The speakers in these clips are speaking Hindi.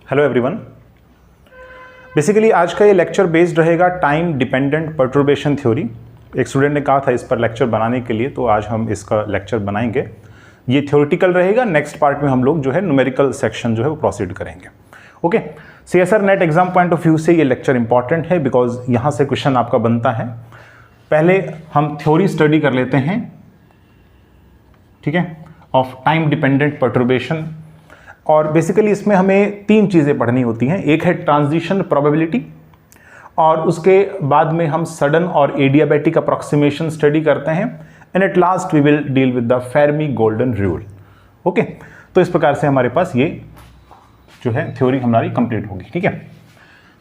Hello everyone. बेसिकली आज का ये लेक्चर बेस्ड रहेगा टाइम डिपेंडेंट परटर्बेशन थ्योरी। एक स्टूडेंट ने कहा था इस पर लेक्चर बनाने के लिए, तो आज हम इसका लेक्चर बनाएंगे। ये थ्योरेटिकल रहेगा। नेक्स्ट पार्ट में हम लोग जो है न्यूमेरिकल सेक्शन जो है वो प्रोसीड करेंगे। Okay, CSR net exam point of view से ये लेक्चर इंपॉर्टेंट है बिकॉज यहाँ से क्वेश्चन आपका बनता है। पहले हम थ्योरी स्टडी कर लेते हैं, ठीक है, ऑफ टाइम डिपेंडेंट परटर्बेशन। और बेसिकली इसमें हमें तीन चीज़ें पढ़नी होती हैं। एक है ट्रांजिशन प्रोबेबिलिटी, और उसके बाद में हम सडन और एडियाबैटिक अप्रॉक्सीमेशन स्टडी करते हैं, and at last we will deal with the Fermi golden rule. Okay, तो इस प्रकार से हमारे पास ये जो है थ्योरी हमारी कंप्लीट होगी। ठीक है,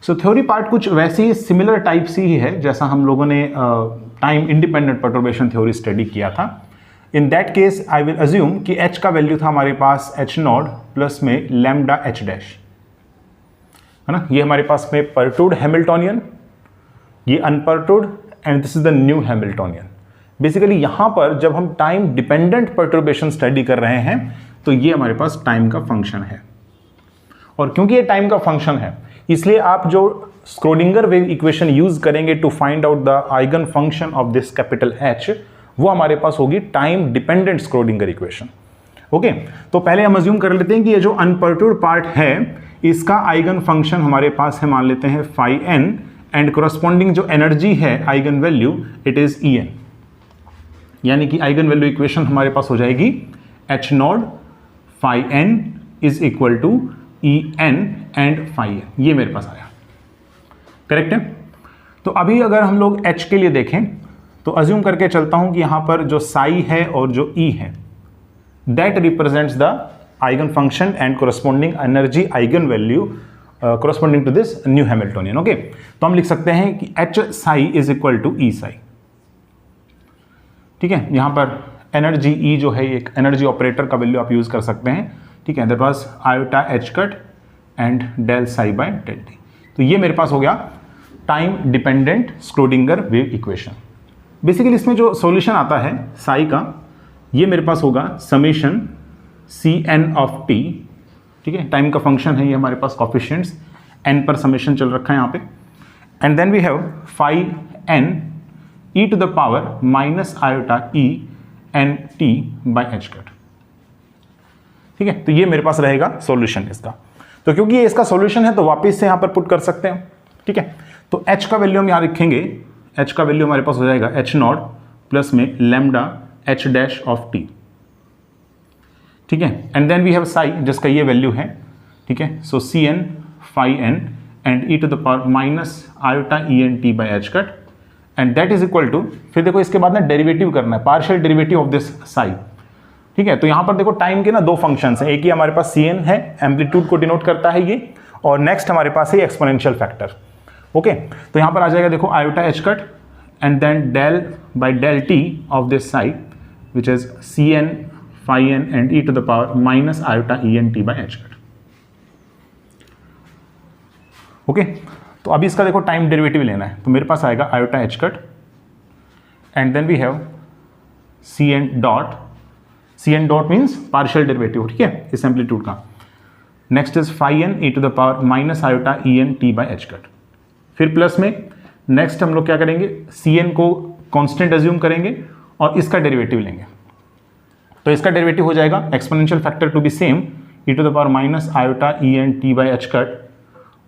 सो थ्योरी पार्ट कुछ वैसे ही सिमिलर टाइप सी ही है जैसा हम लोगों ने time independent perturbation theory study किया था। In that case I will assume कि h का वैल्यू था हमारे पास h नॉट प्लस में लैम्डा h डैश, है ना। ये हमारे पास में परटूड हैमिल्टोनियन, ये unperturbed, and this is the new Hamiltonian. Basically यहां पर जब हम टाइम डिपेंडेंट परटर्बेशन स्टडी कर रहे हैं तो ये हमारे पास टाइम का फंक्शन है, और क्योंकि ये टाइम का फंक्शन है इसलिए आप जो स्क्रोडिंगर वेव इक्वेशन यूज करेंगे to find out the eigen function of this capital H, वो हमारे पास होगी time dependent Schrodinger equation. Okay, तो पहले हम अज्यूम कर लेते हैं कि ये जो अनपर्टर्ब्ड पार्ट है इसका आइगन फंक्शन हमारे पास है, मान लेते हैं फाई n, एंड कोरस्पॉन्डिंग जो एनर्जी है eigen value it is En, यानी कि आइगन वैल्यू इक्वेशन हमारे पास हो जाएगी H nought phi n is equal to En and phi n। ये मेरे पास आया, करेक्ट है। तो अभी अगर हम लोग H के लिए देखें तो अज्यूम करके चलता हूं कि यहां पर जो साई है और जो E है that represents the eigen function and corresponding energy eigen value corresponding to this new Hamiltonian. Okay, तो हम लिख सकते हैं कि H psi is equal to E psi. ठीक है, यहां पर एनर्जी E जो है एक एनर्जी ऑपरेटर का वैल्यू आप यूज कर सकते हैं। ठीक है, that was iota H cut and del psi by del T. तो ये मेरे पास हो गया time dependent Schrödinger wave equation. Basically इसमें जो सॉल्यूशन आता है साई का, ये मेरे पास होगा summation C N of T. ठीक है, टाइम का फंक्शन है ये हमारे पास, कॉफिशिएंट्स एन पर समेशन चल रखा है यहाँ पे, and then we have phi N E to the power minus iota E N T by H cut. ठीक है, तो ये मेरे पास रहेगा सॉल्यूशन इसका। तो क्योंकि ये इसका सॉल्यूशन है तो वापस से यहाँ पर पुट कर सकते हैं। ठीक है, तो एच का वैल्यू हम यहाँ लिखेंगे, h का वैल्यू हमारे पास हो जाएगा h नॉट प्लस में lambda h dash of t। ठीक है, and then we have psi जिसका ये वैल्यू है। ठीक है, so C N phi N and e to the power minus iota E N T by H cut, and that is equal to, फिर देखो इसके बाद ना डेरिवेटिव करना है, partial derivative of this psi. ठीक है, तो यहाँ पर देखो टाइम के ना दो फंक्शंस हैं, एक ही हमारे पास सी एन है, एम्पलीट्यूड को डिनोट करता है ये, और नेक्स्ट हमारे पास है एक्सपोनेंशियल फैक्टर। ओके, तो यहाँ पर आ जाएगा देखो iota H cut and then del by del T of this side which is C N phi N and E to the power minus iota E N T by H cut. Okay, तो अभी इसका देखो टाइम डेरिवेटिव लेना है, तो मेरे पास आएगा iota H cut and then we have C N dot means partial derivative. ठीक है, इस एम्पलीट्यूड का। Next is phi N E to the power minus iota E N T by H cut. फिर प्लस में नेक्स्ट हम लोग क्या करेंगे, सी एन को कांस्टेंट अज्यूम करेंगे और इसका डेरिवेटिव लेंगे, तो इसका डेरिवेटिव हो जाएगा exponential factor to be same E to the power minus iota E N T by H cut,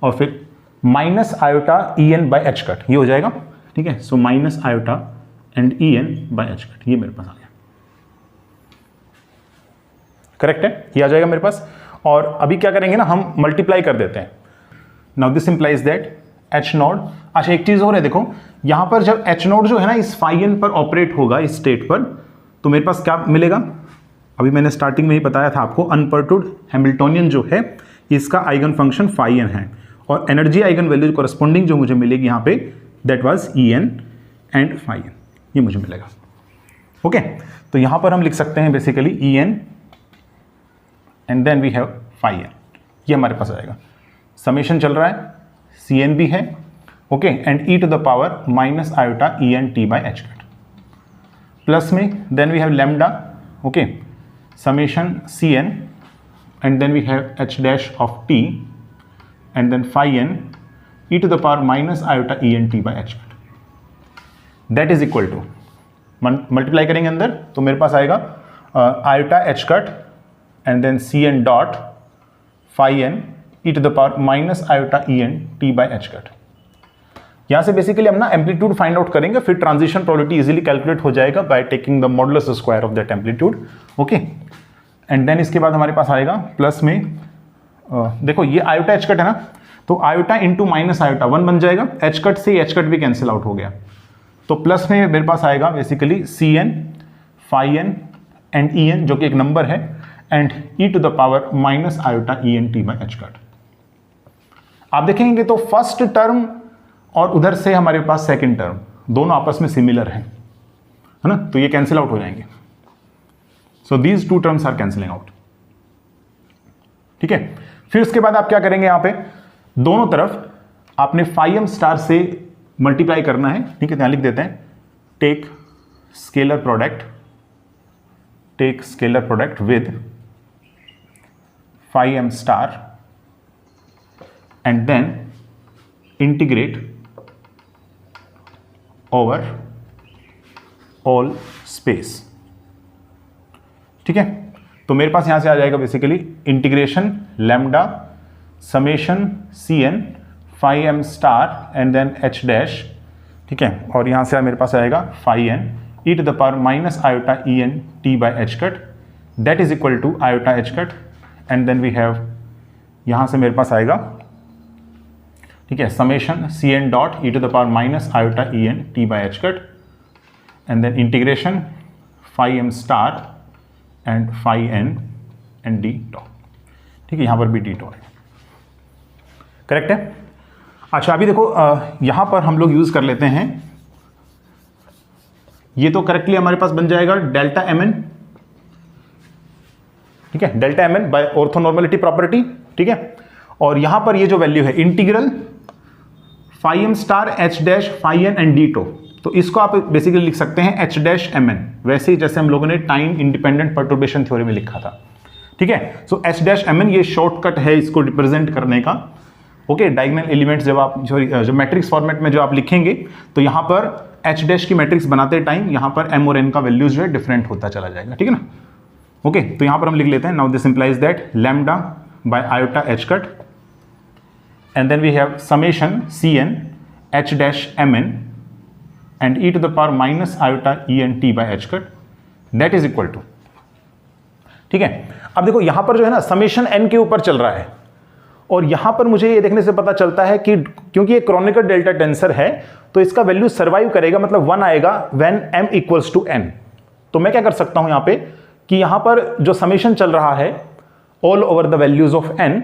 और फिर minus iota E N by H cut, ये हो जाएगा। ठीक है, so minus iota and E N by H cut, ये मेरे पास आ गया, करेक्ट है, ये आ जाएगा मेरे पास। और अभी क्या करेंगे ना, हम मल्टीप्लाई कर देते हैं। Now this implies that H not, अच्छा एक चीज और है, देखो यहां पर जब H नॉट जो है ना इस फाई एन पर ऑपरेट होगा इस स्टेट पर, तो मेरे पास क्या मिलेगा, अभी मैंने स्टार्टिंग में ही बताया था आपको, अनपर्टर्ब्ड हैमिल्टोनियन जो है इसका आइगन फंक्शन फाई एन है, और एनर्जी आइगन वैल्यू कोरस्पॉन्डिंग जो मुझे मिलेगी यहाँ पे that was E N and phi N, ये मुझे मिलेगा। ओके, तो यहां पर हम लिख सकते हैं basically E N and then we have phi N, ये हमारे पास आएगा। समेशन चल रहा है, सी एन भी है, okay, and E to the power minus iota E N T by H cut, plus में then we have lambda, okay, summation C N and then we have h dash of t and then phi N E to the power minus iota E N T by H cut that is equal to, multiply करेंगे अंदर तो मेरे पास आएगा iota H cut and then C N dot phi N E to the power minus iota E N T by H cut. यहां से बेसिकली हम ना एम्पलीट्यूड फाइंड आउट करेंगे, फिर ट्रांजिशन प्रोबेबिलिटी इजीली कैलकुलेट हो जाएगा by taking the modulus square of that amplitude. Okay, and then इसके बाद हमारे पास आएगा प्लस में देखो ये आयोटा एच कट है ना, तो आयोटा इंटू माइनस आयोटा 1 बन जाएगा, एच कट से एच कट भी कैंसिल आउट हो गया, तो प्लस में मेरे पास आएगा basically C N phi N and E N जो कि एक नंबर है and E to the power minus iota E N T by H cut. आप देखेंगे तो फर्स्ट टर्म और उधर से हमारे पास सेकंड टर्म दोनों आपस में सिमिलर है ना, तो ये कैंसिल आउट हो जाएंगे। So these two terms are cancelling out. ठीक है, फिर उसके बाद आप क्या करेंगे, यहां पे दोनों तरफ आपने फाई एम स्टार से मल्टीप्लाई करना है। ठीक है, यहां लिख देते हैं take scalar product with phi M star and then integrate over all space. ठीक है, तो मेरे पास यहां से आ जाएगा basically integration lambda summation C N phi M star and then H dash. ठीक है, और यहां से मेरे पास आएगा phi N E to the power minus iota E N T by H cut that is equal to iota H cut and then we have यहां से मेरे पास आएगा, ठीक है, summation C N dot E to the power minus iota E N T by H cut and then integration phi M star and phi N and D dot. ठीक है, यहां पर भी डी डॉट है, करेक्ट है। अच्छा, अभी देखो यहां पर हम लोग यूज कर लेते हैं, ये तो करेक्टली हमारे पास बन जाएगा डेल्टा एम एन। ठीक है, delta M N by orthonormality property. ठीक है, और यहां पर ये जो वैल्यू है integral phi M star H dash phi N and D tau, तो इसको आप बेसिकली लिख सकते हैं एच डैश एम एन, वैसे ही जैसे हम लोगों ने टाइम इंडिपेंडेंट पर्टर्बेशन थ्योरी में लिखा था। ठीक है, so H dash M N ये शॉर्टकट है इसको रिप्रेजेंट करने का। ओके, डायगोनल एलिमेंट्स जब आप जो मैट्रिक्स फॉर्मेट में जो आप लिखेंगे तो यहां पर एच डैश की मैट्रिक्स बनाते टाइम यहां पर एम और एन का वैल्यूज जो है डिफरेंट होता चला जाएगा। ठीक है ना। ओके, तो यहां पर हम लिख लेते हैं now this implies that lambda by iota H cut and then we have summation C N H dash M N and E to the power minus iota E N T by H cut that is equal to. ठीक है, अब देखो यहां पर जो है ना समेशन एन के ऊपर चल रहा है और यहां पर मुझे ये देखने से पता चलता है कि क्योंकि ये क्रोनिकल डेल्टा टेंसर है तो इसका वैल्यू सर्वाइव करेगा, मतलब 1 आएगा when m equals to n। तो मैं क्या कर सकता हूं यहां पे कि यहां पर जो समेशन चल रहा है all over the values of n,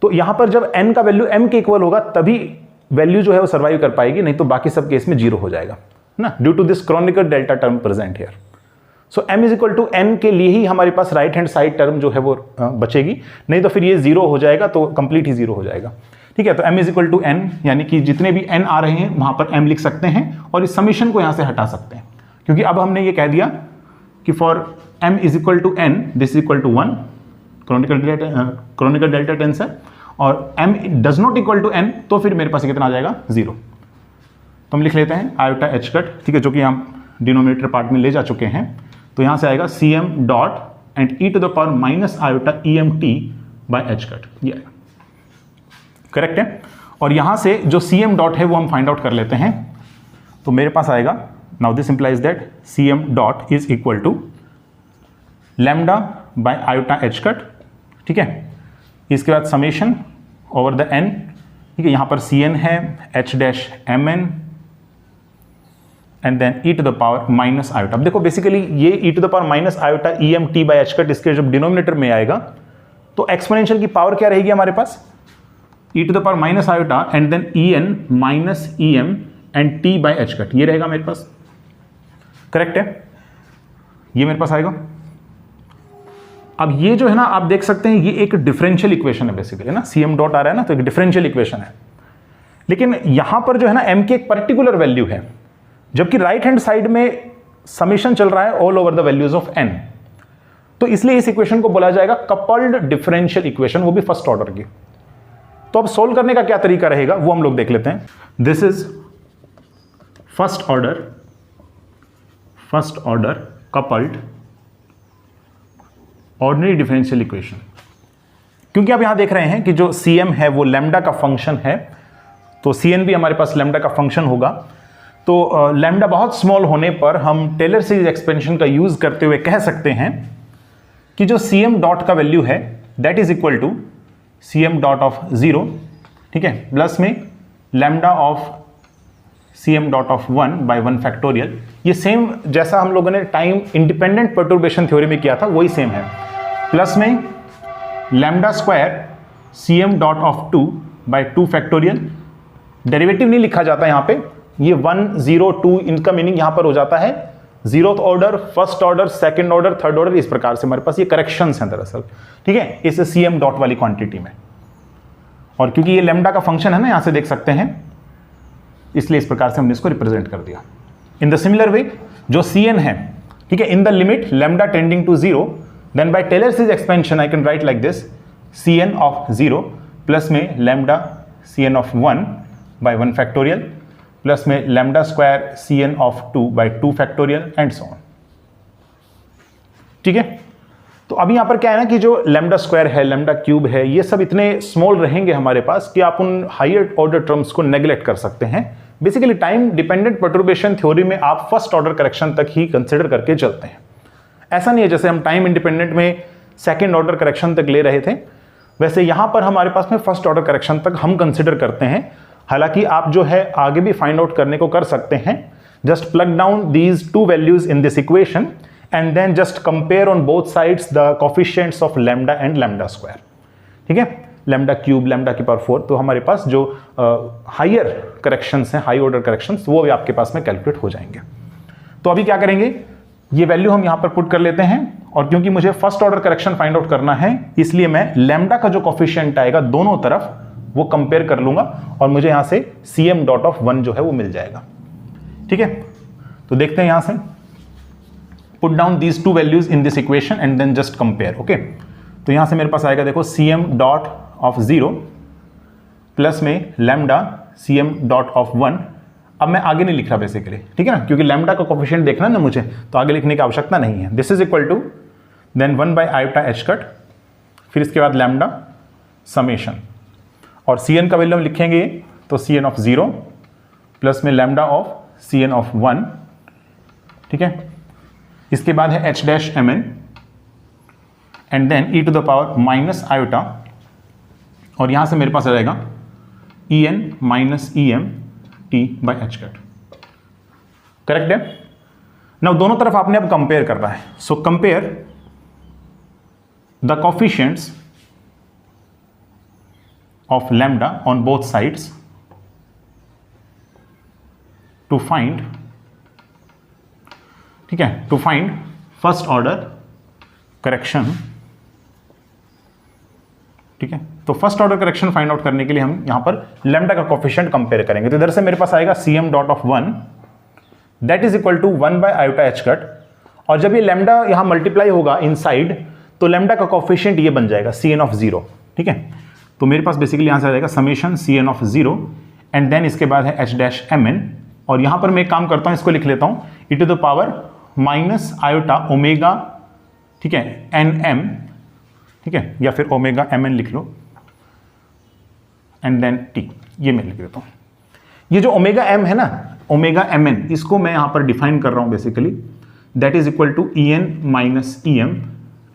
तो यहां पर जब n का वैल्यू m के इक्वल होगा तभी वैल्यू जो है वो सर्वाइव कर पाएगी, नहीं तो बाकी सब केस में 0 हो जाएगा ना, due to this Kronecker delta term present here. So m is equal to n के लिए ही हमारे पास राइट हैंड साइड टर्म जो है वो बचेगी, नहीं तो फिर ये 0 हो जाएगा, तो कंप्लीट ही 0 हो जाएगा। ठीक है, तो m is equal to n, यानी कि जितने भी n आ रहे हैं वहां पर m लिख सकते हैं और इस समीशन को यहां से हटा सकते हैं, क्योंकि अब हमने ये कह दिया कि for m is equal to n this is equal to 1 Kronecker delta tensor और m does not equal to n, तो फिर मेरे पास कितना आ जाएगा 0। तो हम लिख लेते हैं आयोटा एच कट, ठीक है, जो कि हम डिनोमिनेटर पार्ट में ले जा चुके हैं, तो यहां से आएगा C M dot and E to the power minus iota E M T by H cut, ये आएगा, करेक्ट है। और यहां से जो सी एम डॉट है वो हम फाइंड आउट कर लेते हैं, तो मेरे पास आएगा now this implies that C M dot is equal to lambda by iota H cut. ठीक है, इसके बाद समेशन ओवर द एन, ठीक है, यहां पर सी एन है H dash M N and then E to the power minus iota. अब देखो बेसिकली ये E to the power minus iota E M T by H cut इसके जब डिनोमिनेटर में आएगा तो एक्सपोनेंशियल की पावर क्या रहेगी हमारे पास, E to the power minus iota and then E N minus E M and T by H cut, ये रहेगा मेरे पास, करेक्ट है, ये मेरे पास आएगा। अब ये जो है ना आप देख सकते हैं ये एक डिफरेंशियल इक्वेशन है बेसिकली ना, सी एम डॉट आ रहा है ना, तो एक डिफरेंशियल इक्वेशन है, लेकिन यहां पर जो है ना एम की एक पर्टिकुलर वैल्यू है, जबकि राइट हैंड साइड में समेशन चल रहा है all over the values of n, तो इसलिए इस इक्वेशन को बोला जाएगा कपल्ड डिफरेंशियल इक्वेशन, वो भी फर्स्ट ऑर्डर की। तो अब सोल्व करने का क्या तरीका रहेगा वो हम लोग देख लेते हैं। This is first order coupled ordinary differential equation. क्योंकि आप यहां देख रहे हैं कि जो Cm है वो लैम्डा का फंक्शन है, तो Cn भी हमारे पास लैम्डा का फंक्शन होगा। तो लैम्डा बहुत स्मॉल होने पर हम टेलर सीरीज एक्सपेंशन का यूज करते हुए कह सकते हैं कि जो Cm डॉट का वैल्यू है that is equal to Cm dot of 0, ठीक है, प्लस में lambda of Cm dot of 1 by 1 factorial. ये सेम जैसा हम लोगों ने टाइम इंडिपेंडेंट पर्टर्बेशन थ्योरी में किया था वही सेम है, प्लस में lambda square Cm dot of 2 by 2 factorial. Derivative नहीं लिखा जाता यहाँ पे, ये 1 0 2 इनका मीनिंग यहाँ पर हो जाता है 0th order, first order, second order, third order, इस प्रकार से हमारे पास ये करेक्शंस हैं दरअसल, ठीक है, इस Cm डॉट वाली क्वांटिटी में। और क्योंकि ये लैम्डा का फंक्शन है ना, यहां से देख सकते हैं, इसलिए इस प्रकार से हमने इसको रिप्रेजेंट कर दिया। इन द सिमिलर वे जो Cn है, ठीक है, in the limit lambda tending to 0, then by Taylor series expansion I can write like this Cn of 0 plus में lambda Cn of 1 by 1 factorial plus में lambda square Cn of 2 by 2 factorial and so on, ठीक है। तो अभी यहां पर क्या है ना कि जो लैम्डा स्क्वायर है, लैम्डा क्यूब है, ये सब इतने स्मॉल रहेंगे हमारे पास कि आप उन हायर ऑर्डर टर्म्स को नेग्लेक्ट कर सकते हैं। Basically time dependent perturbation theory में आप फर्स्ट ऑर्डर करेक्शन तक ही कंसिडर करके चलते हैं। ऐसा नहीं है जैसे हम टाइम इंडिपेंडेंट में सेकेंड ऑर्डर करेक्शन तक ले रहे थे, वैसे यहां पर हमारे पास में फर्स्ट ऑर्डर करेक्शन तक हम कंसिडर करते हैं। हालांकि आप जो है आगे भी फाइंड आउट करने को कर सकते हैं। Just plug down these two values in this equation and then just compare on both sides the coefficients of lambda and lambda square, ठीक है, लैम्डा क्यूब, लैम्डा की पावर 4। तो हमारे पास जो हायर करेक्शंस हैं, हाई ऑर्डर करेक्शंस, वो भी आपके पास में कैलकुलेट हो जाएंगे। तो अभी क्या करेंगे, ये वैल्यू हम यहां पर पुट कर लेते हैं, और क्योंकि मुझे first order correction find out करना है इसलिए मैं लैम्डा का जो कोफिशिएंट आएगा दोनों तरफ वो कंपेयर कर लूंगा और मुझे यहां से Cm डॉट ऑफ 1 जो है वो मिल जाएगा, ठीक है। तो देखते हैं यहां से, put down these two values in this equation and then just compare, okay। तो यहां से मेरे पास आएगा, देखो, Cm डॉट ऑफ 0 प्लस में लैम्डा Cm डॉट ऑफ 1। अब मैं आगे नहीं लिख रहा बेसिकली, ठीक है ना, क्योंकि लैम्डा का कोफिशिएंट देखना ना मुझे, तो आगे लिखने की आवश्यकता नहीं है। This is equal to then 1 by iota H cut, फिर इसके बाद लैम्डा समेशन, और Cn का वैल्यू हम लिखेंगे तो Cn ऑफ 0 प्लस में लैम्डा ऑफ Cn ऑफ 1, ठीक है। इसके बाद है h dash mn and then e to the power minus iota, और यहां से मेरे पास आ जाएगा en minus em t by H cut, correct है। नाउ दोनों तरफ आपने अब कंपेयर करना है, so compare the coefficients of lambda on both sides to find, ठीक है, to find first order correction, ठीक है। तो first order correction find out करने के लिए हम यहां पर लैम्डा का कोफिशिएंट कंपेयर करेंगे। तो इधर से मेरे पास आएगा Cm dot of 1 that is equal to 1 by iota H cut, और जब ये लैम्डा यहां मल्टीप्लाई होगा इनसाइड तो लैम्डा का कोफिशिएंट ये बन जाएगा Cn ऑफ 0, ठीक है। तो मेरे पास बेसिकली यहां से आ जाएगा summation Cn of 0 and then इसके बाद है h डैश mn, और यहां पर मैं एक काम करता हूं, इसको लिख लेता हूं e to the power minus iota omega, ठीक है, nm, ठीक है, या फिर ओमेगा mn लिख लो एंड देन t, ये मैं लिख देता हूं। ये जो ओमेगा m है ना, ओमेगा mn, इसको मैं यहां पर डिफाइन कर रहा हूं basically, that is equal to en minus em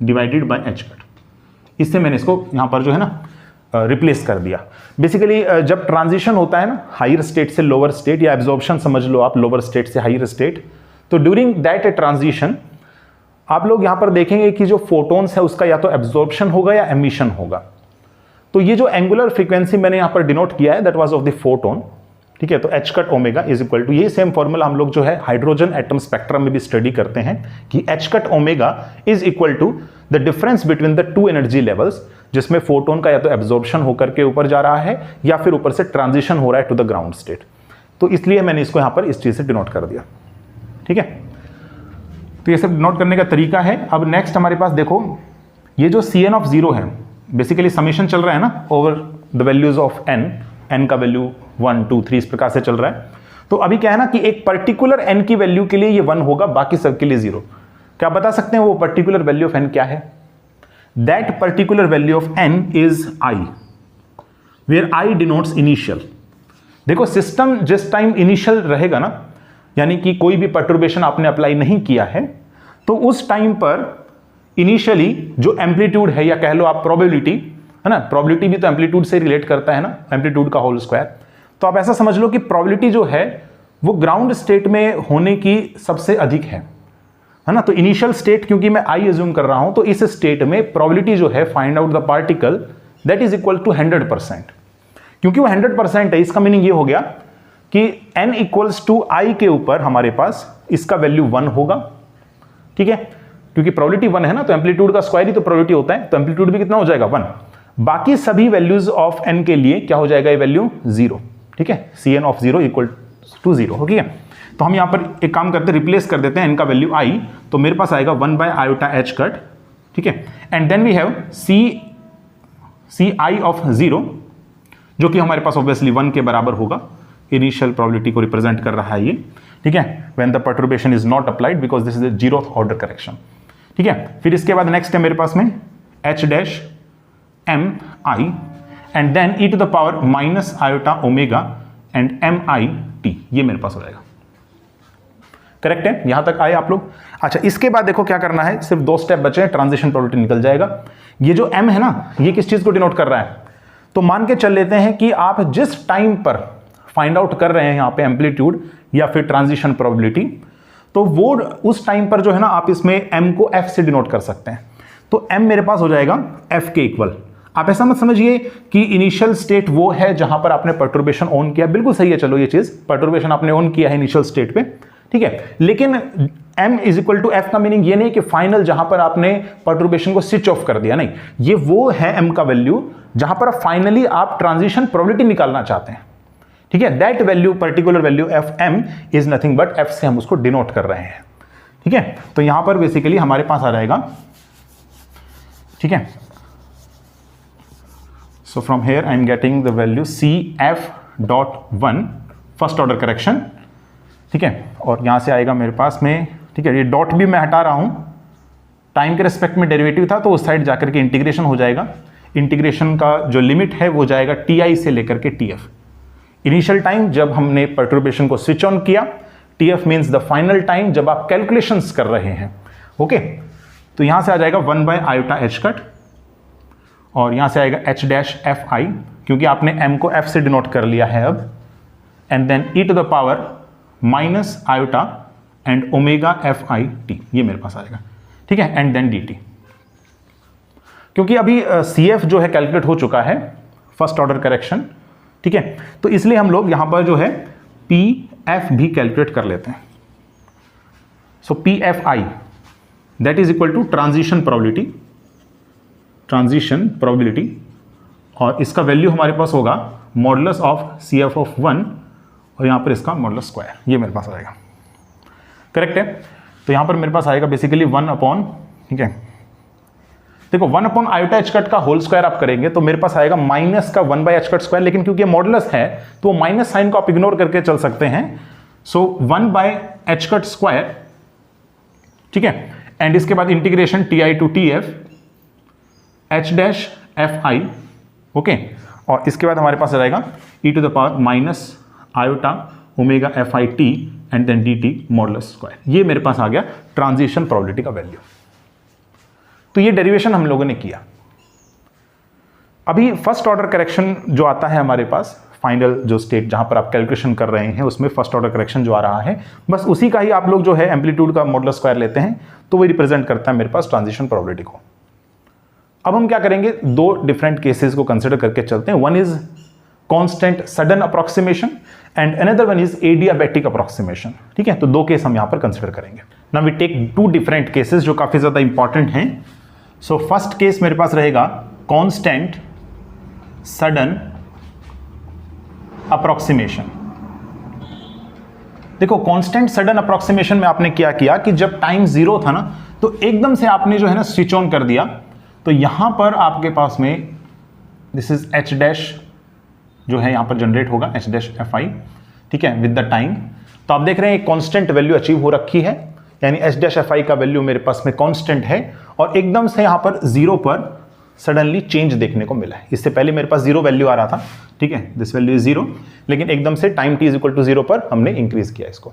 divided by h cut. इससे मैंने इसको यहां पर जो है ना रिप्लेस कर दिया। बेसिकली जब ट्रांजिशन होता है ना हायर स्टेट से लोअर स्टेट, या एब्जॉर्प्शन समझ लो आप लोअर स्टेट से हायर स्टेट, तो ड्यूरिंग दैट ट्रांजिशन आप लोग यहां पर देखेंगे कि जो फोटोन्स है उसका या तो एब्जॉर्प्शन होगा या एमिशन होगा। तो ये जो एंगुलर फ्रीक्वेंसी मैंने यहां पर डिनोट किया है that was of the photon, ठीक है। तो H cut omega is equal to, ये सेम फॉर्मूला हम लोग जो है हाइड्रोजन एटम स्पेक्ट्रम में भी स्टडी करते हैं कि H cut omega is equal to the difference between the two energy levels, जिसमें फोटोन का या तो एब्जॉर्प्शन होकर के ऊपर जा रहा है या फिर ऊपर से ट्रांजिशन हो रहा है टू द ग्राउंड स्टेट। तो इसलिए मैंने इसको यहां पर इस चीज से डिनोट कर दिया, ठीक है। तो ये सब डिनोट करने का तरीका है। अब नेक्स्ट हमारे पास देखो, ये जो Cn ऑफ 0 है, बेसिकली समेशन चल रहा है ना over the values of n का वैल्यू 1 2 3 इस प्रकार से चल रहा है। तो अभी क्या है ना कि एक पर्टिकुलर n की वैल्यू के लिए ये 1 होगा, बाकी सब के लिए 0। क्या आप बता सकते हैं वो पर्टिकुलर वैल्यू ऑफ n क्या है? That particular value of n is i, where i denotes initial. देखो सिस्टम जिस टाइम इनिशियल रहेगा ना, यानी कि कोई भी पर्टर्बेशन आपने अप्लाई नहीं किया है, तो उस टाइम पर इनिशियली जो एम्पलीट्यूड है, या कह लो आप प्रोबेबिलिटी है ना, प्रोबेबिलिटी भी तो एम्पलीट्यूड से रिलेट करता है ना, एम्पलीट्यूड का होल स्क्वायर। तो आप ऐसा समझ लो कि प्रोबेबिलिटी जो है वो ग्राउंड स्टेट में होने की सबसे अधिक है ना। तो इनिशियल स्टेट क्योंकि मैं आई एज्यूम कर रहा हूं, तो इस स्टेट में प्रोबेबिलिटी जो है find out the particle that is equal to 100%। क्योंकि वो 100% है, इसका मीनिंग ये हो गया कि n इक्वल्स टू आई के ऊपर हमारे पास इसका वैल्यू 1 होगा, ठीक है। क्योंकि प्रोबेबिलिटी 1 है ना, तो एम्पलीट्यूड का स्क्वायर ही तो प्रोबेबिलिटी होता है, तो एम्पलीट्यूड भी कितना हो जाएगा 1। बाकी सभी वैल्यूज ऑफ n के लिए क्या हो जाएगा, ये वैल्यू 0, ठीक है। Cn ऑफ 0 इक्वल टू 0, ठीक है। तो हम यहां पर एक काम करते हैं, रिप्लेस कर देते हैं n का वैल्यू i, तो मेरे पास आएगा 1 बाय आयोटा h कट, ठीक है। And then we have ci of 0, जो कि हमारे पास ऑब्वियसली 1 के बराबर होगा, इनिशियल प्रोबेबिलिटी को रिप्रेजेंट कर रहा है ये, ठीक है। When the perturbation is not applied because this is the 0th order correction, ठीक है। फिर इसके बाद नेक्स्ट है मेरे पास में h dash m i and then e to the power minus iota omega and m i t, ये मेरे पास हो जाएगा। करेक्ट है, यहां तक आए आप लोग? अच्छा, इसके बाद देखो क्या करना है, सिर्फ 2 स्टेप बचे हैं, ट्रांजिशन प्रोबेबिलिटी निकल जाएगा। ये जो m है ना, ये किस चीज को डिनोट कर रहा है? तो मान के चल लेते हैं कि आप जिस टाइम पर फाइंड आउट कर रहे हैं यहां पे एम्पलीट्यूड या फिर ट्रांजिशन प्रोबेबिलिटी, तो वो उस टाइम पर जो है ना, आप इसमें m को f से डिनोट कर सकते हैं। तो m मेरे पास हो जाएगा f के इक्वल। आप ऐसा मत समझिए कि इनिशियल स्टेट वो है जहां पर आपने पर्टर्बेशन ऑन किया, बिल्कुल सही है, चलो ये चीज पर्टर्बेशन आपने ऑन किया है इनिशियल स्टेट पे, ठीक है। लेकिन m is equal to f का मीनिंग ये नहीं कि फाइनल जहां पर आपने पर्टर्बेशन को स्विच ऑफ कर दिया, नहीं, ये वो है m का वैल्यू जहां पर फाइनली आप ट्रांजिशन प्रोबेबिलिटी निकालना चाहते हैं, ठीक है। That value, particular value F m is nothing but f से हम उसको डिनोट कर रहे हैं, ठीक है। तो यहां पर बेसिकली हमारे पास आ जाएगा, ठीक है। So from here I am getting the value cf.1 first order correction, ठीक है। और यहां से आएगा मेरे पास में, ठीक है, ये डॉट भी मैं हटा रहा हूं, टाइम के रिस्पेक्ट में डेरिवेटिव था तो उस साइड जाकर के इंटीग्रेशन हो जाएगा। इंटीग्रेशन का जो लिमिट है वो जाएगा ti से लेकर के tf। इनिशियल टाइम जब हमने पर्टर्बेशन को स्विच ऑन किया, tf means the final time जब आप कैलकुलेशंस कर रहे हैं, ओके। तो यहां से आ जाएगा 1 बाय आयोटा h कट, और यहां से आएगा h डैश f i, क्योंकि आपने m को f से डिनोट कर लिया है अब, and then e to the power minus iota and omega f i t, ये मेरे पास आएगा, ठीक है। एंड देन dt, क्योंकि अभी cf जो है कैलकुलेट हो चुका है, फर्स्ट ऑर्डर करेक्शन, ठीक है। तो इसलिए हम लोग यहां पर जो है pf भी कैलकुलेट कर लेते हैं। So pfi that is equal to transition probability, और इसका वैल्यू हमारे पास होगा मॉडुलस ऑफ cf ऑफ 1, और यहां पर इसका मॉडुलस स्क्वायर, ये मेरे पास आएगा। करेक्ट है। तो यहां पर मेरे पास आएगा बेसिकली 1 अपॉन, ठीक है, देखो 1 अपॉन आयोटा एच कट का होल स्क्वायर आप करेंगे तो मेरे पास आएगा माइनस का 1 बाय एच कट स्क्वायर, लेकिन क्योंकि ये मॉडुलस है तो माइनस साइन को आप इग्नोर करके चल सकते हैं। So 1 by H cut square, ठीक है। एंड इसके बाद integration ti to tf h dash fi, okay. और इसके बाद हमारे पास आ जाएगा e to the power minus iota omega fi t and then dt modulus square, ये मेरे पास आ गया ट्रांजिशन प्रोबेबिलिटी का वैल्यू। तो ये डेरिवेशन हम लोगों ने किया। अभी फर्स्ट ऑर्डर करेक्शन जो आता है हमारे पास, फाइनल जो स्टेट जहां पर आप कैलकुलेशन कर रहे हैं उसमें फर्स्ट ऑर्डर करेक्शन जो आ रहा है, बस उसी का ही आप लोग जो है एम्पलीट्यूड का मॉडुलस स्क्वायर लेते हैं, तो वही रिप्रेजेंट करता है मेरे पास ट्रांजिशन प्रोबेबिलिटी को। अब हम क्या करेंगे, 2 डिफरेंट केसेस को कंसिडर करके चलते हैं। One is constant sudden approximation and another one is adiabatic approximation, ठीक है। तो 2 केस हम यहां पर कंसिडर करेंगे। Now we take 2 different cases जो काफी ज्यादा इंपॉर्टेंट हैं। सो फर्स्ट केस मेरे पास रहेगा कांस्टेंट सडन अप्रोक्सीमेशन। देखो कांस्टेंट सडन अप्रोक्सीमेशन में आपने क्या किया कि जब टाइम 0 था ना, तो एकदम से आपने जो है ना स्विच ऑन कर दिया, तो यहां पर आपके पास में दिस इज एच डैश जो है यहाँ पर जनरेट होगा, एच डैश एफ आई, ठीक है, विद द टाइम। तो आप देख रहे हैं एक कांस्टेंट वैल्यू अचीव हो रखी है, यानी एच डैश एफ आई का वैल्यू मेरे पास में कांस्टेंट है और एकदम से यहाँ पर जीरो पर सडनली चेंज देखने को मिला है। इससे पहले मेरे पास जीरो वैल्यू आ रहा था, ठीक है, दिस वैल्यू इज जीरो, लेकिन एकदम से time T is equal to zero पर हमने इंक्रीज किया इसको,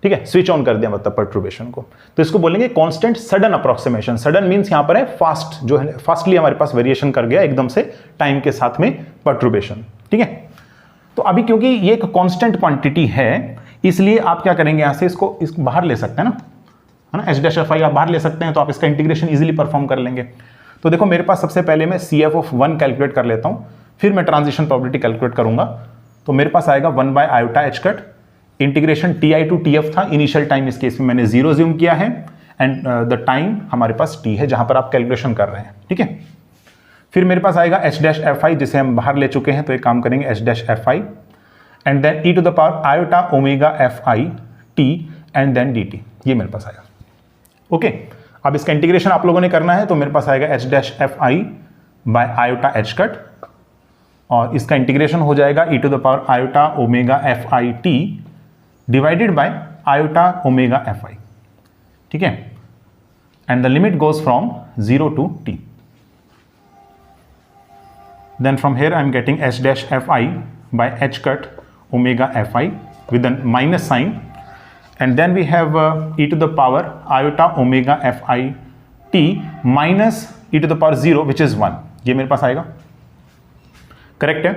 ठीक है, स्विच ऑन कर दिया मतलब परटर्बेशन को। तो इसको बोलेंगे constant sudden approximation. Sudden means यहाँ पर है फास्ट, जो है फास्टली हमारे पास वेरिएशन कर गया एकदम से टाइम के साथ में परटर्बेशन, ठीक है। तो अभी क्योंकि ये एक कांस्टेंट क्वांटिटी है, इसलिए आप क्या करेंगे, यहाँ से इसको बाहर ले सकते हैं ना, है ना, एच डैश एफ आई आप बाहर ले सकते हैं, तो आप इसका इंटीग्रेशन इजीली परफॉर्म कर लेंगे। तो देखो मेरे पास सबसे पहले मैं सी एफ ऑफ 1 कैलकुलेट कर लेता हूँ, फिर मैं ट्रांजिशन प्रोबेबिलिटी कैलकुलेट करूंगा। तो मेरे पास आएगा 1 by iota H cut, integration T I to T F था, इनिशियल टाइम इस केस में मैंने जीरो ज्यूम किया है, एंड द टाइम हमारे पास टी है जहां पर आप कैलकुलेशन कर रहे हैं, ठीक है। फिर मेरे पास आएगा एच डैश एफ आई, जिसे हम बाहर ले चुके हैं, तो एक काम करेंगे H dash F I and then E to the power iota omega F I T and then D T, ये मेरे पास आएगा, ओके। अब इसका इंटीग्रेशन आप लोगों ने करना है, तो मेरे पास आएगा H dash F I by iota H cut, और इसका इंटीग्रेशन हो जाएगा E to the power iota omega F I T divided by iota omega F I, ठीक है, and the limit goes from 0 to t. Then from here I am getting h dash fi by h cut omega fi with a minus sign, and then we have e to the power iota omega fi t minus e to the power 0 which is 1, ये मेरे पास आएगा, करेक्ट है।